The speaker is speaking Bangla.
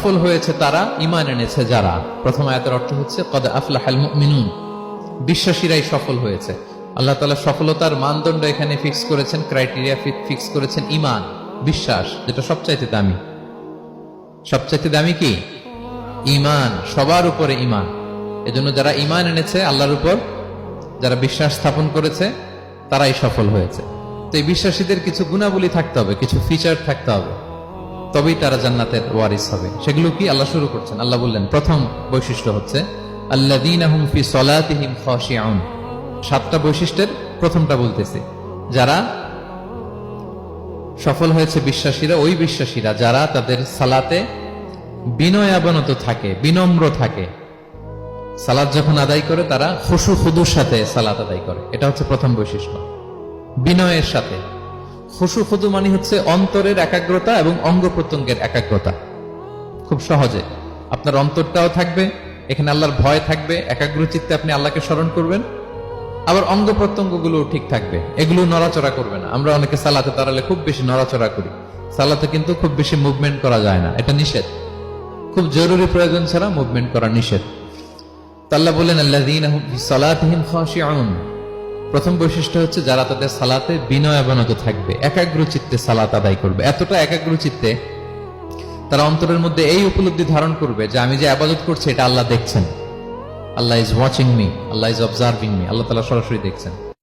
সফল হয়েছে তারা, ঈমান এনেছে যারা। প্রথম আয়াতের অর্থ হচ্ছে কদ আফলাহাল মুমিনুন, বিশ্বাসীরাই সফল হয়েছে। আল্লাহ তাআলা সফলতার মানদণ্ড এখানে ফিক্স করেছেন, ক্রাইটেরিয়া ফিক্স করেছেন ঈমান, বিশ্বাস, যেটা সবচাইতে দামি। সবচাইতে দামি কি? ঈমান। সবার উপরে ঈমান। এজন্য যারা ঈমান এনেছে আল্লাহর উপর, যারা বিশ্বাস স্থাপন করেছে, তারাই সফল হয়েছে। তো এই বিশ্বাসীদের কিছু গুণাবলী থাকতে হবে, কিছু ফিচার থাকতে হবে, তবেই তারা জান্নাতের ওয়ারিস হবে। সেগুলো কি? আল্লাহ শুরু করছেন। আল্লাহ বললেন প্রথম বৈশিষ্ট্য হচ্ছে আল্লাযীনা হুম ফি সলাতিহিম খাশিউন। 7টা বৈশিষ্ট্যের প্রথমটা বলতেছে, যারা সফল হয়েছে বিশ্বাসীরা, ওই বিশ্বাসীরা যারা তাদের সালাতে বিনয়াবনত থাকে, বিনম্র থাকে। সালাত যখন আদায় করে তারা খুশু খুদুর সাথে সালাত আদায় করে, এটা হচ্ছে প্রথম বৈশিষ্ট্য। বিনয়ের সাথে। খুশু খুদু মানে হচ্ছে অন্তরের একাগ্রতা এবং অঙ্গ প্রত্যঙ্গের একাগ্রতা। খুব সহজে আপনার অন্তরটাও থাকবে, এখানে আল্লাহর ভয় থাকবে, একাগ্র চিত্তে আপনি আল্লাহকে স্মরণ করবেন, আবার অঙ্গ প্রত্যঙ্গ গুলো ঠিক থাকবে, এগুলো নড়াচড়া করবে না। আমরা অনেকে সালাতে দাঁড়ালে খুব বেশি নড়াচড়া করি, সালাতে কিন্তু খুব বেশি মুভমেন্ট করা যায় না, এটা নিষেধ। খুব জরুরি প্রয়োজন ছাড়া মুভমেন্ট করা নিষেধ। আল্লাহ বলেন আল্লাযীনা হুম ফি সলাতিহিম খাশিউন। প্রথম বৈশিষ্ট্য হচ্ছে যারা তাদের সালাতে বিনয়াবনত থাকবে, একাগ্র চিত্তে সালাত আদায় করবে। এতটা একাগ্র চিত্তে তারা অন্তরের মধ্যে এই উপলব্ধি ধারণ করবে যে আমি যে ইবাদত করছি এটা আল্লাহ দেখছেন। Allah is watching me, Allah is observing me, আল্লাহ তাআলা সরাসরি দেখছেন।